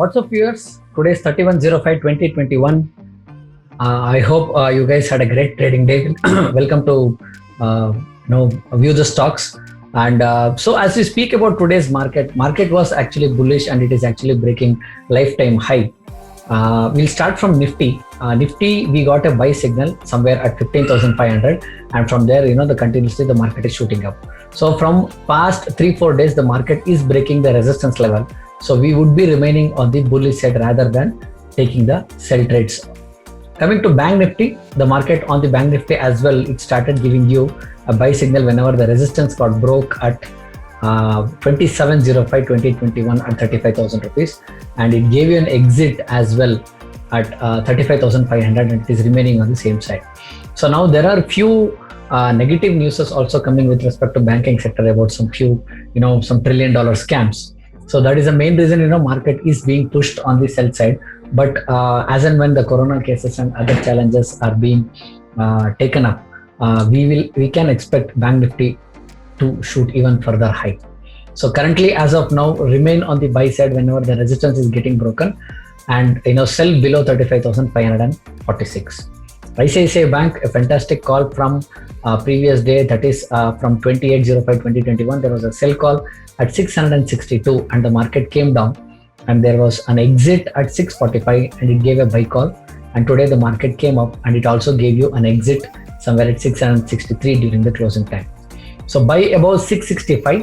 What's up, viewers? Today is 31/05/2021. I hope you guys had a great trading day. Welcome to view the stocks. And so, as we speak about today's market was actually bullish and it is actually breaking lifetime high. We'll start from Nifty. Nifty, we got a buy signal somewhere at 15,500, and from there, continuously the market is shooting up. So from past 3-4 days, the market is breaking the resistance level. So we would be remaining on the bullish side rather than taking the sell trades. Coming to Bank Nifty, the market on the Bank Nifty as well, it started giving you a buy signal whenever the resistance got broke at 27/05/2021 at 35,000 rupees, and it gave you an exit as well at 35,500, and it is remaining on the same side. So now there are few negative news also coming with respect to banking sector about some some $1 trillion scams. So that is the main reason market is being pushed on the sell side. But as and when the corona cases and other challenges are being taken up, we can expect Bank Nifty to shoot even further high. So currently, as of now, remain on the buy side whenever the resistance is getting broken, and sell below 35,546. ICICI Bank, a fantastic call from previous day, that is from 28/05/2021. There was a sell call at 662 and the market came down, and there was an exit at 645 and it gave a buy call, and today the market came up and it also gave you an exit somewhere at 663 during the closing time. So buy above 665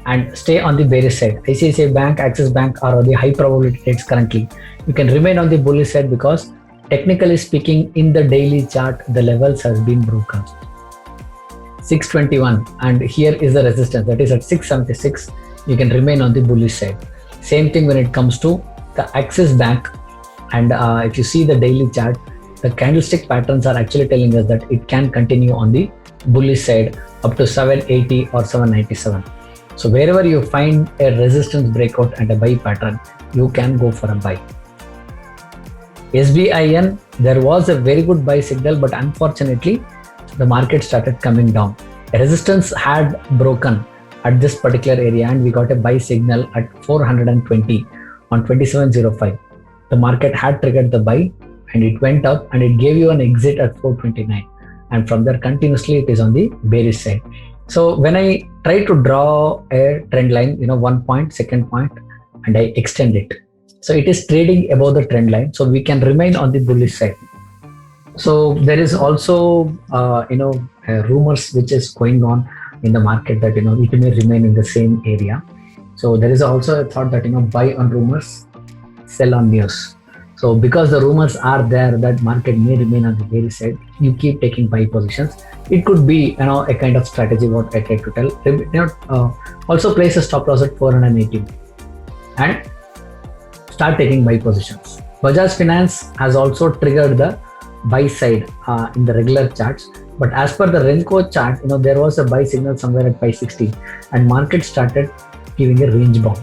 and stay on the bearish side. ICICI Bank, Axis Bank are on the high probability trades currently. You can remain on the bullish side because technically speaking, in the daily chart, the levels has been broken. 621, and here is the resistance, that is at 676. You can remain on the bullish side. Same thing when it comes to the Axis Bank, and if you see the daily chart, the candlestick patterns are actually telling us that it can continue on the bullish side up to 780 or 797. So wherever you find a resistance breakout and a buy pattern, you can go for a buy. SBIN, there was a very good buy signal, but unfortunately the market started coming down. A resistance had broken at this particular area and we got a buy signal at 420 on 27/05. The market had triggered the buy and it went up and it gave you an exit at 429, and from there continuously it is on the bearish side. So when I try to draw a trend line, one point, second point, and I extend it, so it is trading above the trend line, so we can remain on the bullish side. So there is also rumors which is going on in the market that it may remain in the same area. So there is also a thought that buy on rumors, sell on news. So because the rumors are there that market may remain on the bearish side, you keep taking buy positions. It could be a kind of strategy what I try to tell. Also place a stop loss at 418 and start taking buy positions. Bajaj Finance has also triggered the buy side in the regular charts, but as per the Renko chart, there was a buy signal somewhere at 560 and market started giving a range bound.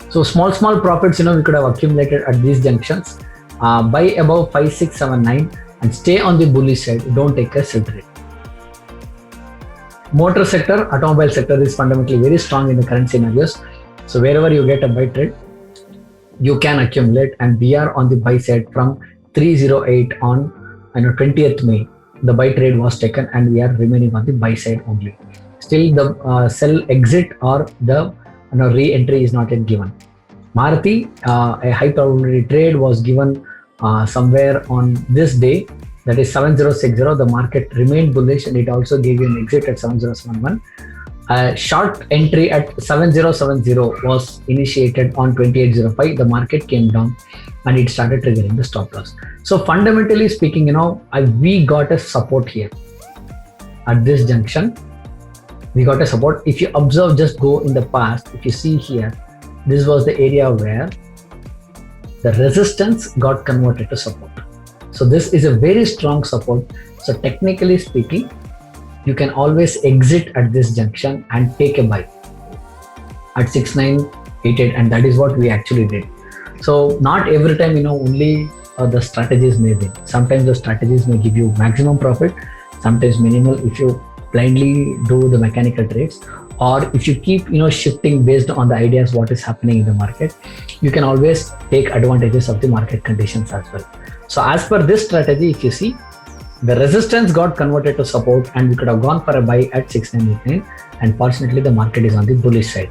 So small profits we could have accumulated at these junctions. Buy above 5679 and stay on the bullish side. Don't take a sell trade. Motor sector, automobile sector is fundamentally very strong in the current scenarios. So wherever you get a buy trade, you can accumulate, and we are on the buy side from 308 on 20th May. The buy trade was taken and we are remaining on the buy side only. Still the sell exit or the re-entry is not yet given. Maruti, a high probability trade was given somewhere on this day, that is 7060. The market remained bullish and it also gave you an exit at 7071. Short entry at 7070 was initiated on 28/05. The market came down and it started triggering the stop loss. So fundamentally speaking, we got a support here at this junction. We got a support. If you observe, just go in the past, if you see here, this was the area where the resistance got converted to support. So this is a very strong support. So technically speaking, you can always exit at this junction and take a buy at 6988, and that is what we actually did. So not every time only the strategies may win. Sometimes the strategies may give you maximum profit, sometimes minimal if you blindly do the mechanical trades. or if you keep shifting based on the ideas what is happening in the market, you can always take advantages of the market conditions as well. So as per this strategy, if you see, the resistance got converted to support and we could have gone for a buy at 6989, and fortunately the market is on the bullish side.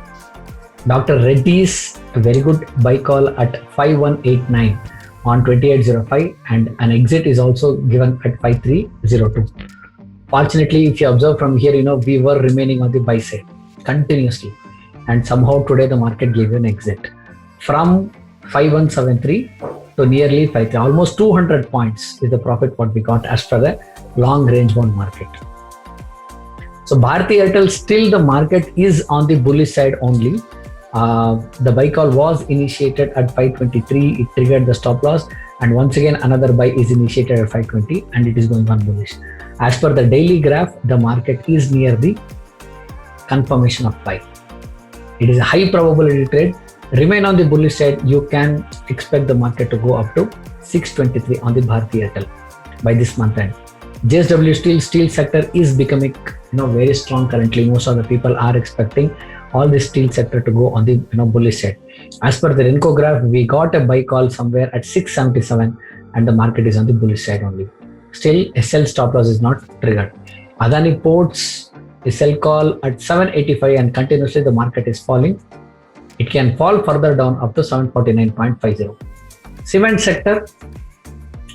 Dr. Reddy's a very good buy call at 5189 on 2805, and an exit is also given at 5302. Fortunately, if you observe from here, we were remaining on the buy side continuously, and somehow today the market gave an exit from 5173 to nearly 53. Almost 200 points is the profit what we got as per the long range bond market. So Bharti Airtel, still the market is on the bullish side only. The buy call was initiated at 523. It triggered the stop loss, and once again another buy is initiated at 520, and it is going on bullish. As per the daily graph, the market is near the confirmation of buy. It is a high probability trade. Remain on the bullish side. You can expect the market to go up to 623 on the Bharti Airtel by this month end. JSW steel sector is becoming very strong currently. Most of the people are expecting all the steel sector to go on the bullish side. As per the Renko graph, we got a buy call somewhere at 677, and the market is on the bullish side only. Still, SL stop loss is not triggered. Adani Ports, SL call at 785, and continuously the market is falling. It can fall further down up to 749.50. Cement sector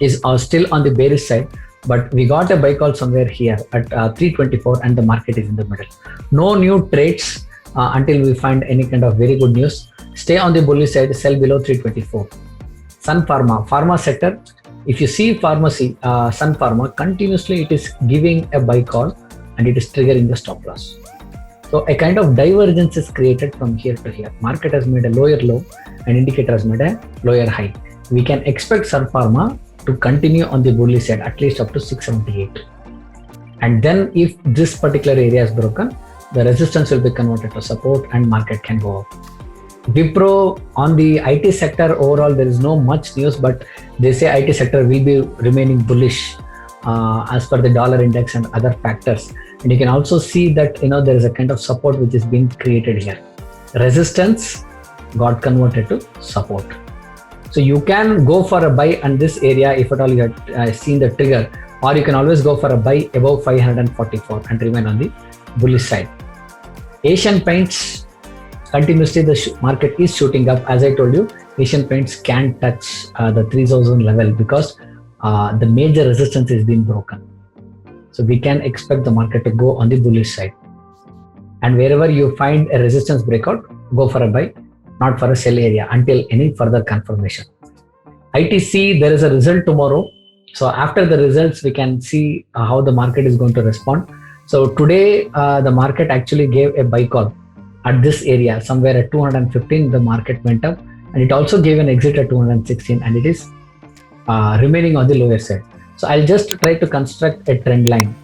is still on the bearish side, but we got a buy call somewhere here at 324, and the market is in the middle. No new trades until we find any kind of very good news. Stay on the bullish side, sell below 324. Sun Pharma, pharma sector. If you see pharmacy, Sun Pharma, continuously it is giving a buy call and it is triggering the stop loss. So a kind of divergence is created from here to here. Market has made a lower low and indicator has made a lower high. We can expect Sun Pharma to continue on the bullish side at least up to 678. And then if this particular area is broken, the resistance will be converted to support and market can go up. Wipro, on the IT sector overall, there is no much news, but they say IT sector will be remaining bullish as per the dollar index and other factors. And you can also see that there is a kind of support which is being created here. Resistance got converted to support. So you can go for a buy on this area if at all you had seen the trigger, or you can always go for a buy above 544 and remain on the bullish side. Asian Paints, continuously the market is shooting up. As I told you, Asian Paints can touch the 3000 level because the major resistance is being broken. So we can expect the market to go on the bullish side. And wherever you find a resistance breakout, go for a buy, not for a sell area until any further confirmation. ITC, there is a result tomorrow. So after the results, we can see how the market is going to respond. So today, the market actually gave a buy call at this area, somewhere at 215, the market went up, and it also gave an exit at 216, and it is remaining on the lower side. So I'll just try to construct a trend line.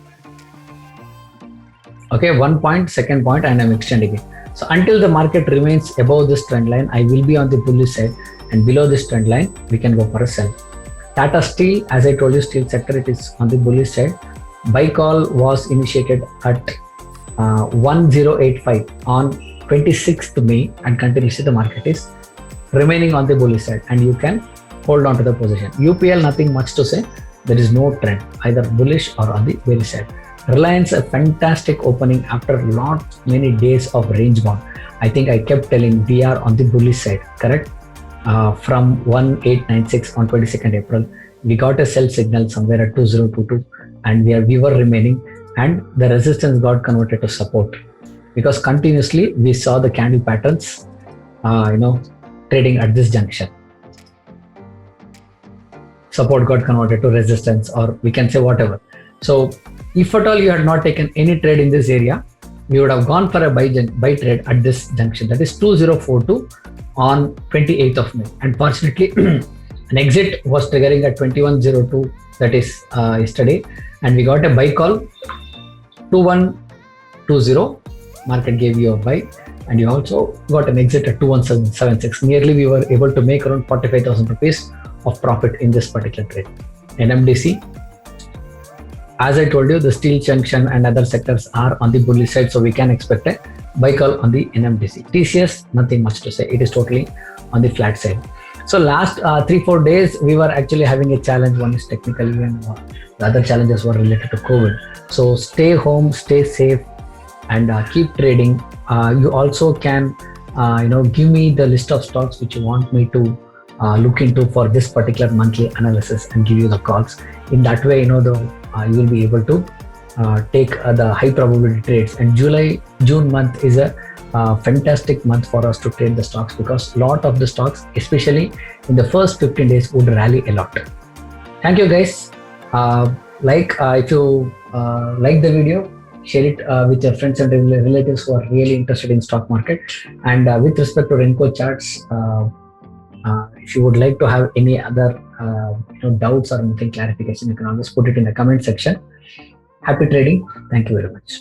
Okay, 1 point, second point, and I'm extending it. So until the market remains above this trend line, I will be on the bullish side, and below this trend line, we can go for a sell. Tata Steel, as I told you, steel sector, it is on the bullish side. Buy call was initiated at 1085 on 26th May, and continuously the market is remaining on the bullish side, and you can hold on to the position. UPL, nothing much to say. There is no trend, either bullish or on the bearish side. Reliance, a fantastic opening after many days of range bound. I think I kept telling we are on the bullish side, correct? From 1896 on 22nd April, we got a sell signal somewhere at 2022, and we were remaining, and the resistance got converted to support because continuously we saw the candle patterns, trading at this junction. Support got converted to resistance, or we can say whatever. So if at all you had not taken any trade in this area, we would have gone for a buy trade at this junction, that is 2042 on 28th of May. Unfortunately, an exit was triggering at 2102, that is yesterday, and we got a buy call 2120. Market gave you a buy, and you also got an exit at 2176. Nearly we were able to make around 45,000 rupees of profit in this particular trade. NMDC, as I told you, the steel junction and other sectors are on the bullish side, so we can expect a buy call on the NMDC. TCS, nothing much to say. It is totally on the flat side. So last 3-4 days, we were actually having a challenge. One is technical, and the other challenges were related to COVID. So stay home, stay safe, and keep trading. You also can, give me the list of stocks which you want me to look into for this particular monthly analysis and give you the calls. In that way, you will be able to take the high probability trades. And June month is a fantastic month for us to trade the stocks, because a lot of the stocks, especially in the first 15 days, would rally a lot. Thank you, guys. If you like the video, share it with your friends and relatives who are really interested in stock market. And with respect to Renko charts, if you would like to have any other doubts or anything clarification, you can always put it in the comment section. Happy trading. Thank you very much.